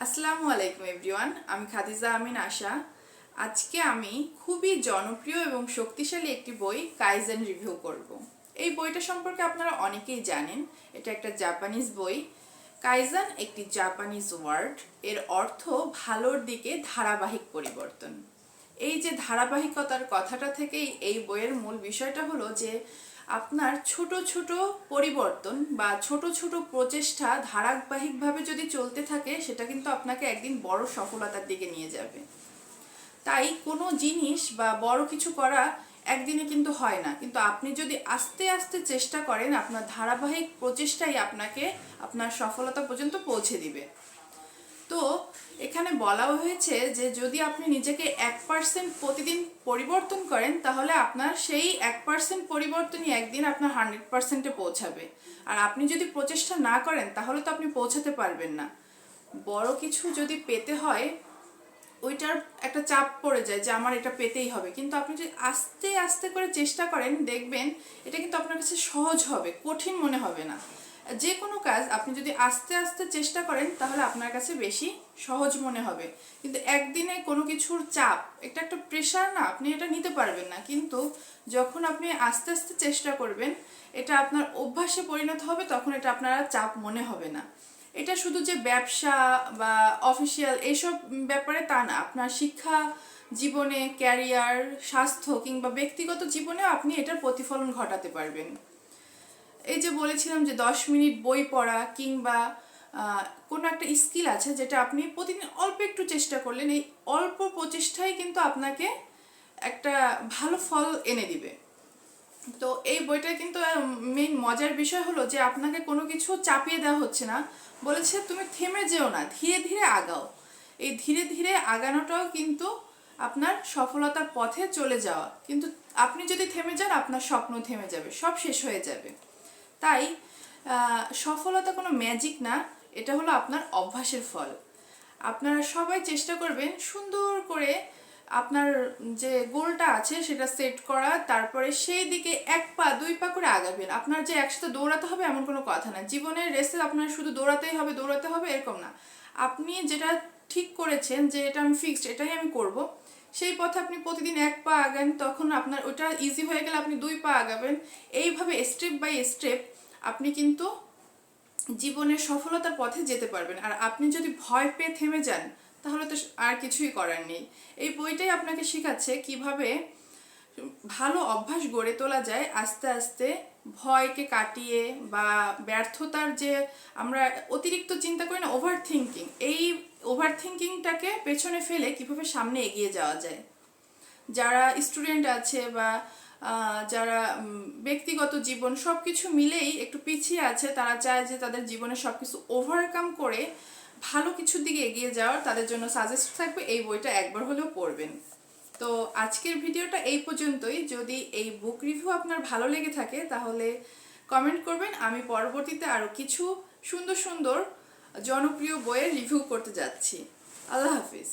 আসসালামু আলাইকুম এভরিওয়ান, আমি খাদিজা আমিন আশা। আজকে আমি খুবই জনপ্রিয় এবং শক্তিশালী একটি বই কাইজেন রিভিউ করব। এই বইটা সম্পর্কে আপনারা অনেকেই জানেন। এটা একটা জাপানিজ বই। কাইজেন একটি জাপানিজ ওয়ার্ড, এর অর্থ ভালোর দিকে ধারাবাহিক পরিবর্তন। এই যে ধারাবাহিকতার কথাটা থেকেই এই বইয়ের মূল বিষয়টা হলো যে আপনার ছোট ছোট পরিবর্তন বা ছোট ছোট প্রচেষ্টা ধারাবাহিকভাবে যদি চলতে থাকে সেটা কিন্তু আপনাকে একদিন বড় সফলতার দিকে নিয়ে যাবে। তাই কোনো জিনিস বা বড় কিছু করা একদিনে কিন্তু হয় না, কিন্তু আপনি যদি আস্তে আস্তে চেষ্টা করেন আপনার ধারাবাহিক প্রচেষ্টাই আপনাকে আপনার সফলতা পর্যন্ত পৌঁছে দিবে। তো এখানে বলা হয়েছে যে যদি আপনি নিজেকে 1% প্রতিদিন পরিবর্তন করেন তাহলে আপনার সেই 1% পরিবর্তনই একদিন আপনার 100%-এ পৌঁছাবে। আর আপনি যদি প্রচেষ্টা না করেন তাহলে তো আপনি পৌঁছাতে পারবেন না। বড় কিছু যদি পেতে হয় ওইটার একটা চাপ পড়ে যায় যে আমার এটা পেতেই হবে, কিন্তু আপনি যদি আস্তে আস্তে করে চেষ্টা করেন দেখবেন এটা কিন্তু আপনার কাছে সহজ হবে, কঠিন মনে হবে না। যে কোনো কাজ আপনি যদি আস্তে আস্তে চেষ্টা করেন তাহলে আপনার কাছে বেশি সহজ মনে হবে। কিন্তু একদিনে কোনো কিছুর চাপ, এটা একটা প্রেশার না, আপনি এটা নিতে পারবেন না। কিন্তু যখন আপনি আস্তে আস্তে চেষ্টা করবেন এটা আপনার অভ্যাসে পরিণত হবে, তখন এটা আপনার আর চাপ মনে হবে না। এটা শুধু যে ব্যবসা বা অফিসিয়াল এইসব ব্যাপারে তা না, আপনার শিক্ষা জীবনে, ক্যারিয়ার, স্বাস্থ্য কিংবা ব্যক্তিগত জীবনেও আপনি এটার প্রতিফলন ঘটাতে পারবেন। এই যে বলেছিলাম যে 10 মিনিট বই পড়া কিংবা কোনো একটা স্কিল আছে যেটা আপনি প্রতিদিন অল্প একটু চেষ্টা করলেন, এই অল্প প্রচেষ্টাই কিন্তু আপনাকে একটা ভালো ফল এনে দিবে। তো এই বইটা কিন্তু মেইন মজার বিষয় হলো যে আপনাকে কোনো কিছু চাপিয়ে দেওয়া হচ্ছে না, বলেছে তুমি থেমে যেও না, ধীরে ধীরে আগাও। এই ধীরে ধীরে আগানোটাও কিন্তু আপনার সফলতার পথে চলে যাওয়া। কিন্তু আপনি যদি থেমে যান আপনার স্বপ্ন থেমে যাবে, সব শেষ হয়ে যাবে। তাই সফলতা কোনো ম্যাজিক না, এটা হলো আপনার অভ্যাসের ফল। আপনারা সবাই চেষ্টা করবেন সুন্দর করে আপনার যে গোলটা আছে সেটা সেট করা, তারপরে সেই দিকে 1 পা 2 পা করে আগাবেন। আপনার যে একসাথে দৌড়াতে হবে এমন কোনো কথা না, জীবনের রেসে আপনার শুধু দৌড়াতে হবে এরকম না। আপনি যেটা ঠিক করেছেন যে এটা আমি ফিক্সড, এটাই আমি করব, সেই পথে আপনি প্রতিদিন 1 পা আগান, তখন আপনার ওটা ইজি হয়ে গেলে আপনি 2 পা আগাবেন। এইভাবে স্টেপ বাই স্টেপ আপনি কিন্তু জীবনের সফলতার পথে যেতে পারবেন। আর আপনি যদি ভয় পেয়ে থেমে যান তাহলে তো আর কিছুই করার নেই। এই বইটাই আপনাকে শেখাচ্ছে কিভাবে ভালো অভ্যাস গড়ে তোলা যায় আস্তে আস্তে, ভয়কে কাটিয়ে বা ব্যর্থতার যে আমরা অতিরিক্ত চিন্তা করি না, ওভার থিঙ্কিং, এই ওভার থিঙ্কিংটাকে পেছনে ফেলে কিভাবে সামনে এগিয়ে যাওয়া যায়। যারা স্টুডেন্ট আছে বা যারা ব্যক্তিগত জীবন সব কিছু মিলেই একটু পিছিয়ে আছে, তারা চায় যে তাদের জীবনে সব কিছু ওভারকাম করে ভালো কিছুর দিকে এগিয়ে যাওয়ার, তাদের জন্য সাজেস্ট থাকবে এই বইটা একবার হলেও পড়বেন। তো আজকের ভিডিওটা এই পর্যন্তই। যদি এই বুক রিভিউ আপনার ভালো লেগে থাকে তাহলে কমেন্ট করবেন, আমি পরবর্তীতে আরও কিছু সুন্দর সুন্দর জনপ্রিয় বইয়ের রিভিউ করতে যাচ্ছি। আল্লাহ হাফিজ।